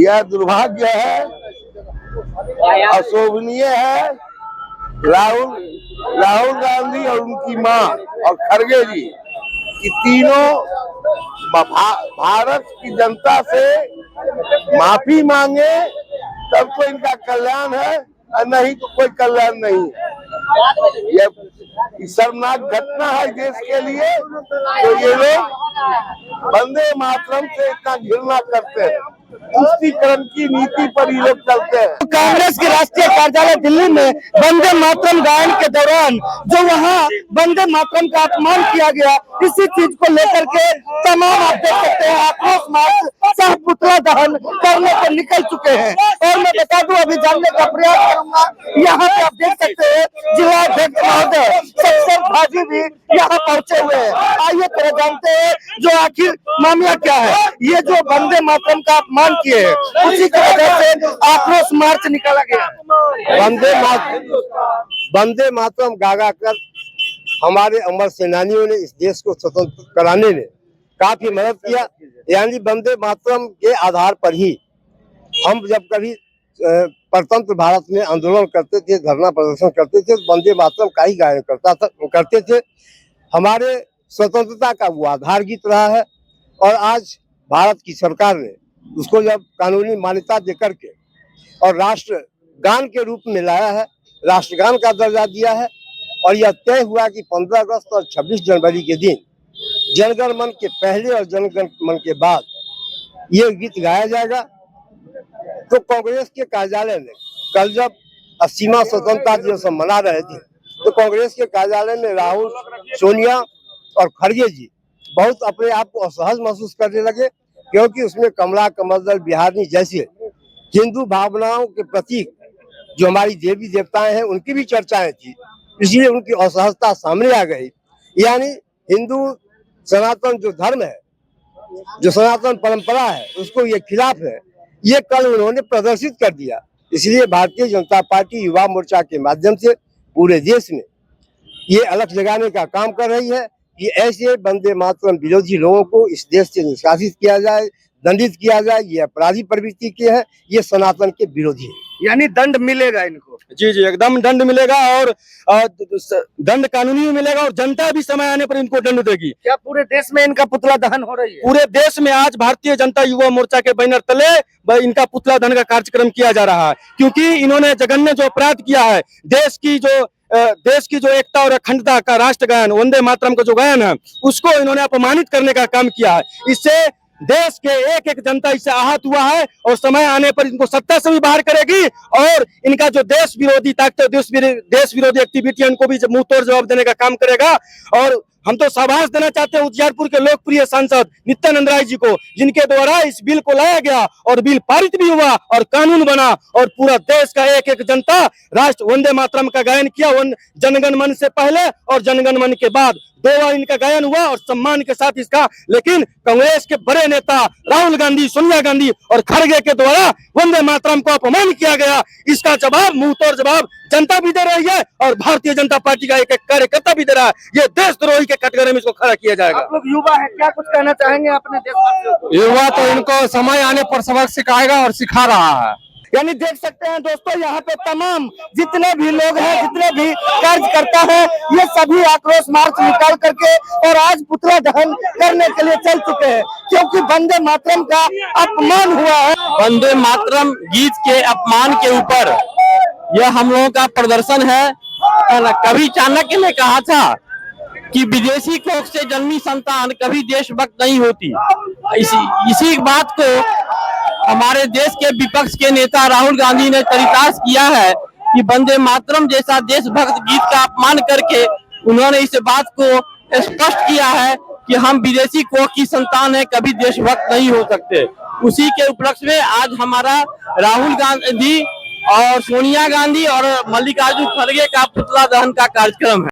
यह दुर्भाग्य है, अशोभनीय है। राहुल गांधी और उनकी मां और खड़गे जी कि तीनों भारत की जनता से माफी मांगे, तब तो इनका कल्याण है, और नहीं तो कोई कल्याण नहीं है। यह शर्मनाक घटना है देश के लिए। तो ये लोग वंदे मातरम से इतना घृणा करते हैं, तुष्टीकरण की नीति पर ये लोग चलते हैं। कांग्रेस के राष्ट्रीय कार्यालय दिल्ली में वंदे मातरम गायन के दौरान जो वहां वंदे मातरम का अपमान किया गया, इसी चीज को लेकर के तमाम आप देख सकते हैं आक्रोश मार्च सह पुतला दहन करने को निकल चुके हैं। और मैं बता दूं, अभी जानने का प्रयास करूंगा, यहाँ पे आप देख सकते हैं जिला अध्यक्ष महोदय सबसे भाजी भी यहाँ पहुंचे हुए हैं। आइए थोड़ा जानते हैं जो आखिर मामला क्या है। ये जो वंदे मातरम का अपमान किए हैं, उसी की वजह से आक्रोश मार्च निकाला गया। वंदे मातरम गागा कर हमारे अमर सेनानियों ने इस देश को स्वतंत्र कराने में काफी मदद किया। यानी वंदे मातरम के आधार पर ही हम जब कभी परतंत्र भारत में आंदोलन करते थे, धरना प्रदर्शन करते थे, वंदे मातरम का ही गायन करते थे। हमारे स्वतंत्रता का वो आधार गीत रहा है। और आज भारत की सरकार ने उसको जब कानूनी मान्यता देकर के और राष्ट्रगान के रूप में लाया है, राष्ट्रगान का दर्जा दिया है, और यह तय हुआ कि 15 अगस्त और 26 जनवरी के दिन जनगण मन के पहले और जनगण मन के बाद ये गीत गाया जाएगा। तो कांग्रेस के कार्यालय में कल जब 80वां स्वतंत्रता दिवस मना रहे थे, तो कांग्रेस के कार्यालय में राहुल, सोनिया और खड़गे जी बहुत अपने आप को असहज महसूस करने लगे, क्योंकि उसमें कमला, कमलदल, बिहारी जैसे हिंदू भावनाओं के प्रतीक जो हमारी देवी देवताएं हैं उनकी भी चर्चाएं थी। इसलिए उनकी असहजता सामने आ गई। यानी हिंदू सनातन जो धर्म है, जो सनातन परंपरा है, उसको ये खिलाफ है, ये कल उन्होंने प्रदर्शित कर दिया। इसलिए भारतीय जनता पार्टी युवा मोर्चा के माध्यम से पूरे देश में ये अलख जगाने का काम कर रही है कि ऐसे वंदे मातरम विरोधी लोगों को इस देश से निष्कासित किया जाए, दंडित किया जाए। ये अपराधी प्रवृत्ति के है, ये सनातन के विरोधी है। यानी दंड मिलेगा इनको। जी जी, एकदम दंड मिलेगा, और दंड कानूनी मिलेगा, और जनता भी समय आने पर इनको दंड देगी। क्या पूरे देश में इनका पुतला दहन हो रही है? पूरे देश में आज भारतीय जनता युवा मोर्चा के बैनर तले इनका पुतला दहन का कार्यक्रम किया जा रहा है, क्योंकि इन्होंने जघन्य जो अपराध किया है, देश की जो एकता और अखंडता का राष्ट्रगान वंदे मातरम का जो गायन है, उसको इन्होंने अपमानित करने का काम किया है। इससे देश के एक एक जनता इससे आहत हुआ है, और समय आने पर इनको सत्ता से भी बाहर करेगी, और इनका जो देश विरोधी ताकत, देश विरोधी एक्टिविटी, इनको भी मुंह तोड़ जवाब देने का काम करेगा। और हम तो शाबाश देना चाहते हैं उजियारपुर के लोकप्रिय सांसद नित्यानंद राय जी को, जिनके द्वारा इस बिल को लाया गया और बिल पारित भी हुआ और कानून बना, और पूरा देश का एक एक जनता राष्ट्र वंदे मातरम का गायन किया। जनगण मन से पहले और जनगण मन के बाद 2 बार इनका गायन हुआ, और सम्मान के साथ इसका। लेकिन कांग्रेस के बड़े नेता राहुल गांधी, सोनिया गांधी और खड़गे के द्वारा वंदे मातरम को अपमान किया गया। इसका जवाब, मुंह तोड़ जवाब जनता भी दे रही है, और भारतीय जनता पार्टी का एक एक कार्यकर्ता भी दे रहा है। ये देशद्रोही के कटघरे में इसको खड़ा किया जाएगा। आप लोग युवा है, क्या कुछ कहना चाहेंगे अपने देशवासियों को? युवा तो इनको समय आने पर सबक सिखाएगा और सिखा रहा है। यानी देख सकते हैं दोस्तों, यहाँ पे तमाम जितने भी लोग हैं, जितने भी कार्यकर्ता हैं, ये सभी आक्रोश मार्च निकाल करके और आज पुतला दहन करने के लिए चल चुके हैं, क्योंकि वंदे मातरम का अपमान हुआ है। वंदे मातरम गीत के अपमान के ऊपर यह हम लोगों का प्रदर्शन है। कभी चाणक्य ने कहा था कि विदेशी कोख से जन्मी संतान कभी देशभक्त नहीं होती। इसी बात को हमारे देश के विपक्ष के नेता राहुल गांधी ने चरितार्थ किया है कि वंदे मातरम जैसा देशभक्त गीत का अपमान करके उन्होंने इस बात को स्पष्ट किया है कि हम विदेशी कोख की संतान है, कभी देशभक्त नहीं हो सकते। उसी के उपलक्ष्य में आज हमारा राहुल गांधी और सोनिया गांधी और मल्लिकार्जुन खड़गे का पुतला दहन का कार्यक्रम है।